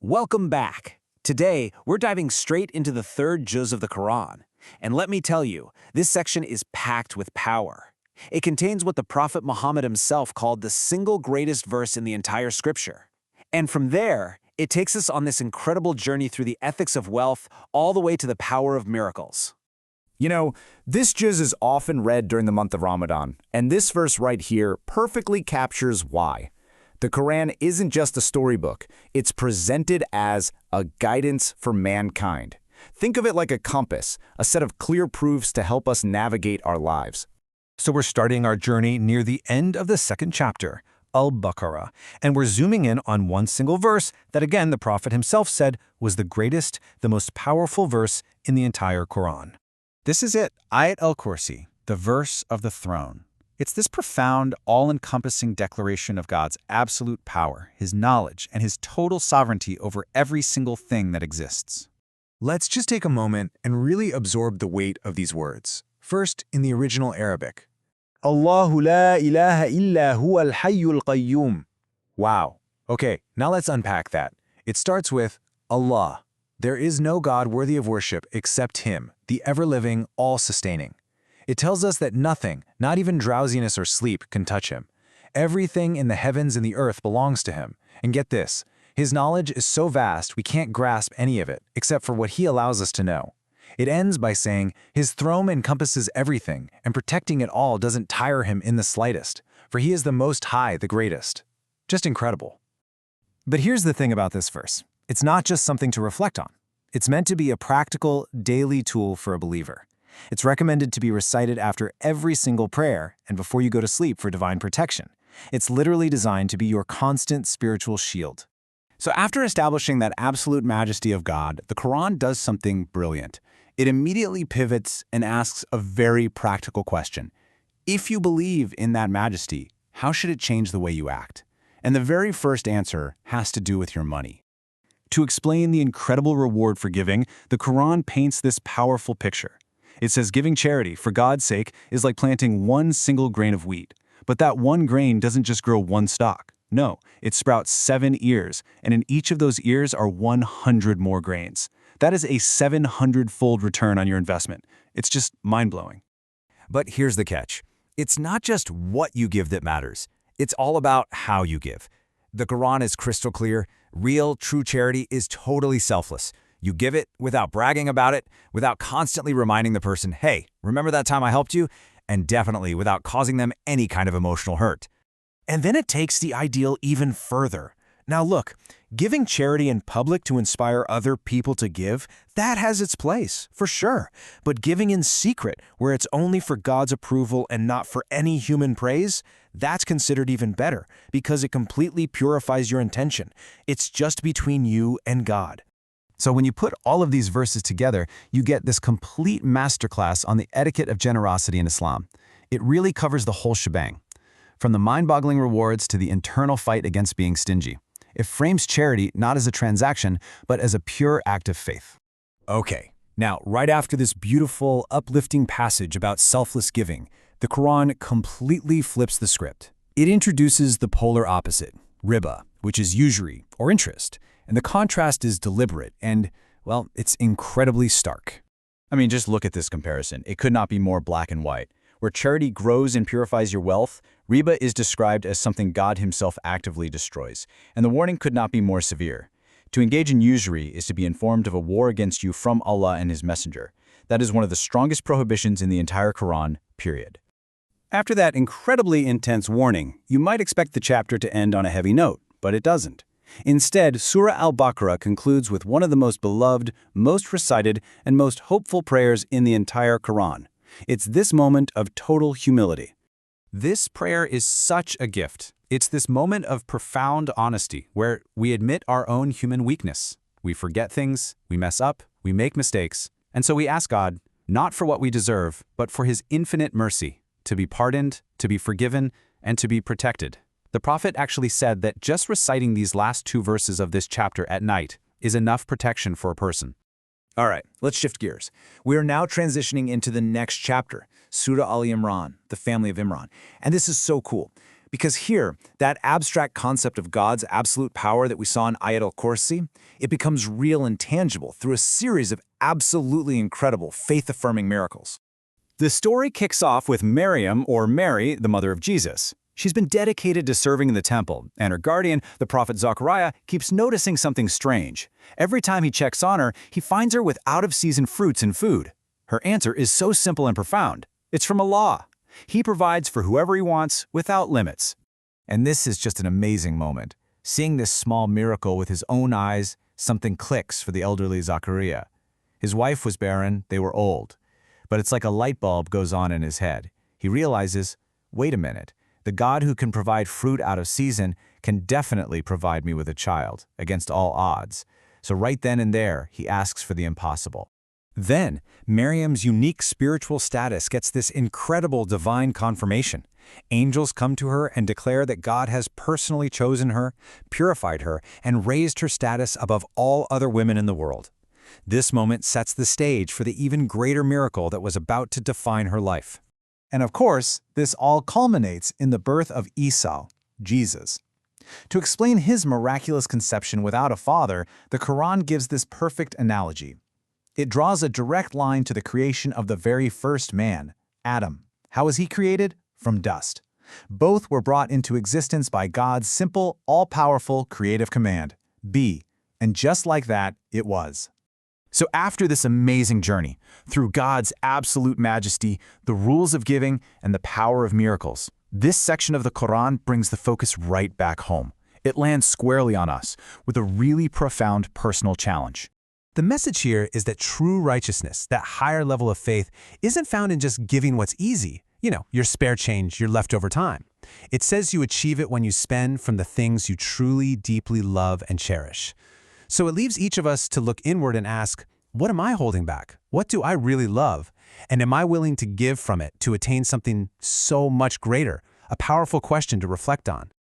Welcome back. Today, we're diving straight into the third juz of the Quran. And let me tell you, this section is packed with power. It contains what the Prophet Muhammad himself called the single greatest verse in the entire scripture. And from there, it takes us on this incredible journey through the ethics of wealth all the way to the power of miracles. You know, this juz is often read during the month of Ramadan, and this verse right here perfectly captures why. The Quran isn't just a storybook, it's presented as a guidance for mankind. Think of it like a compass, a set of clear proofs to help us navigate our lives. So we're starting our journey near the end of the second chapter, Al-Baqarah, and we're zooming in on one single verse that again the Prophet himself said was the greatest, the most powerful verse in the entire Quran. This is it, Ayat al-Kursi, the verse of the throne. It's this profound, all-encompassing declaration of God's absolute power, His knowledge, and His total sovereignty over every single thing that exists. Let's just take a moment and really absorb the weight of these words. First, in the original Arabic. Allahu la ilaha illa huwa al-hayyul qayyum. Wow. Okay, now let's unpack that. It starts with Allah. There is no God worthy of worship except Him, the ever-living, all-sustaining. It tells us that nothing, not even drowsiness or sleep, can touch Him. Everything in the heavens and the earth belongs to Him. And get this, His knowledge is so vast we can't grasp any of it, except for what He allows us to know. It ends by saying, His throne encompasses everything, and protecting it all doesn't tire Him in the slightest, for He is the Most High, the greatest. Just incredible. But here's the thing about this verse. It's not just something to reflect on. It's meant to be a practical, daily tool for a believer. It's recommended to be recited after every single prayer and before you go to sleep for divine protection. It's literally designed to be your constant spiritual shield. So after establishing that absolute majesty of God, the Quran does something brilliant. It immediately pivots and asks a very practical question. If you believe in that majesty, how should it change the way you act? And the very first answer has to do with your money. To explain the incredible reward for giving, the Quran paints this powerful picture. It says giving charity, for God's sake, is like planting one single grain of wheat. But that one grain doesn't just grow one stalk. No, it sprouts 7 ears, and in each of those ears are 100 more grains. That is a 700-fold return on your investment. It's just mind-blowing. But here's the catch. It's not just what you give that matters. It's all about how you give. The Quran is crystal clear. Real, true charity is totally selfless. You give it without bragging about it, without constantly reminding the person, hey, remember that time I helped you? And definitely without causing them any kind of emotional hurt. And then it takes the ideal even further. Now look, giving charity in public to inspire other people to give, that has its place, for sure. But giving in secret, where it's only for God's approval and not for any human praise, that's considered even better, because it completely purifies your intention. It's just between you and God. So when you put all of these verses together, you get this complete masterclass on the etiquette of generosity in Islam. It really covers the whole shebang. From the mind-boggling rewards to the internal fight against being stingy. It frames charity not as a transaction, but as a pure act of faith. Okay, now right after this beautiful, uplifting passage about selfless giving, the Quran completely flips the script. It introduces the polar opposite, riba, which is usury or interest. And the contrast is deliberate and, well, it's incredibly stark. I mean, just look at this comparison. It could not be more black and white. Where charity grows and purifies your wealth, riba is described as something God Himself actively destroys. And the warning could not be more severe. To engage in usury is to be informed of a war against you from Allah and His Messenger. That is one of the strongest prohibitions in the entire Quran, period. After that incredibly intense warning, you might expect the chapter to end on a heavy note, but it doesn't. Instead, Surah Al-Baqarah concludes with one of the most beloved, most recited, and most hopeful prayers in the entire Quran. It's this moment of total humility. This prayer is such a gift. It's this moment of profound honesty where we admit our own human weakness. We forget things, we mess up, we make mistakes, and so we ask God, not for what we deserve, but for His infinite mercy, to be pardoned, to be forgiven, and to be protected. The Prophet actually said that just reciting these last 2 verses of this chapter at night is enough protection for a person. All right, let's shift gears. We are now transitioning into the next chapter, Surah Al Imran, the family of Imran. And this is so cool. Because here, that abstract concept of God's absolute power that we saw in Ayat al-Kursi, it becomes real and tangible through a series of absolutely incredible faith-affirming miracles. The story kicks off with Miriam, or Mary, the mother of Jesus. She's been dedicated to serving in the temple, and her guardian, the prophet Zechariah, keeps noticing something strange. Every time he checks on her, he finds her with out-of-season fruits and food. Her answer is so simple and profound. It's from Allah. He provides for whoever he wants, without limits. And this is just an amazing moment. Seeing this small miracle with his own eyes, something clicks for the elderly Zechariah. His wife was barren, they were old. But it's like a light bulb goes on in his head. He realizes, wait a minute, the God who can provide fruit out of season can definitely provide me with a child, against all odds. So right then and there, he asks for the impossible. Then, Miriam's unique spiritual status gets this incredible divine confirmation. Angels come to her and declare that God has personally chosen her, purified her, and raised her status above all other women in the world. This moment sets the stage for the even greater miracle that was about to define her life. And of course, this all culminates in the birth of Isa, Jesus. To explain his miraculous conception without a father, the Quran gives this perfect analogy. It draws a direct line to the creation of the very first man, Adam. How was he created? From dust. Both were brought into existence by God's simple, all-powerful, creative command, be. And just like that, it was. So after this amazing journey, through God's absolute majesty, the rules of giving, and the power of miracles, this section of the Quran brings the focus right back home. It lands squarely on us, with a really profound personal challenge. The message here is that true righteousness, that higher level of faith, isn't found in just giving what's easy, your spare change, your leftover time. It says you achieve it when you spend from the things you truly, deeply love and cherish. So it leaves each of us to look inward and ask, what am I holding back? What do I really love? And am I willing to give from it to attain something so much greater? A powerful question to reflect on.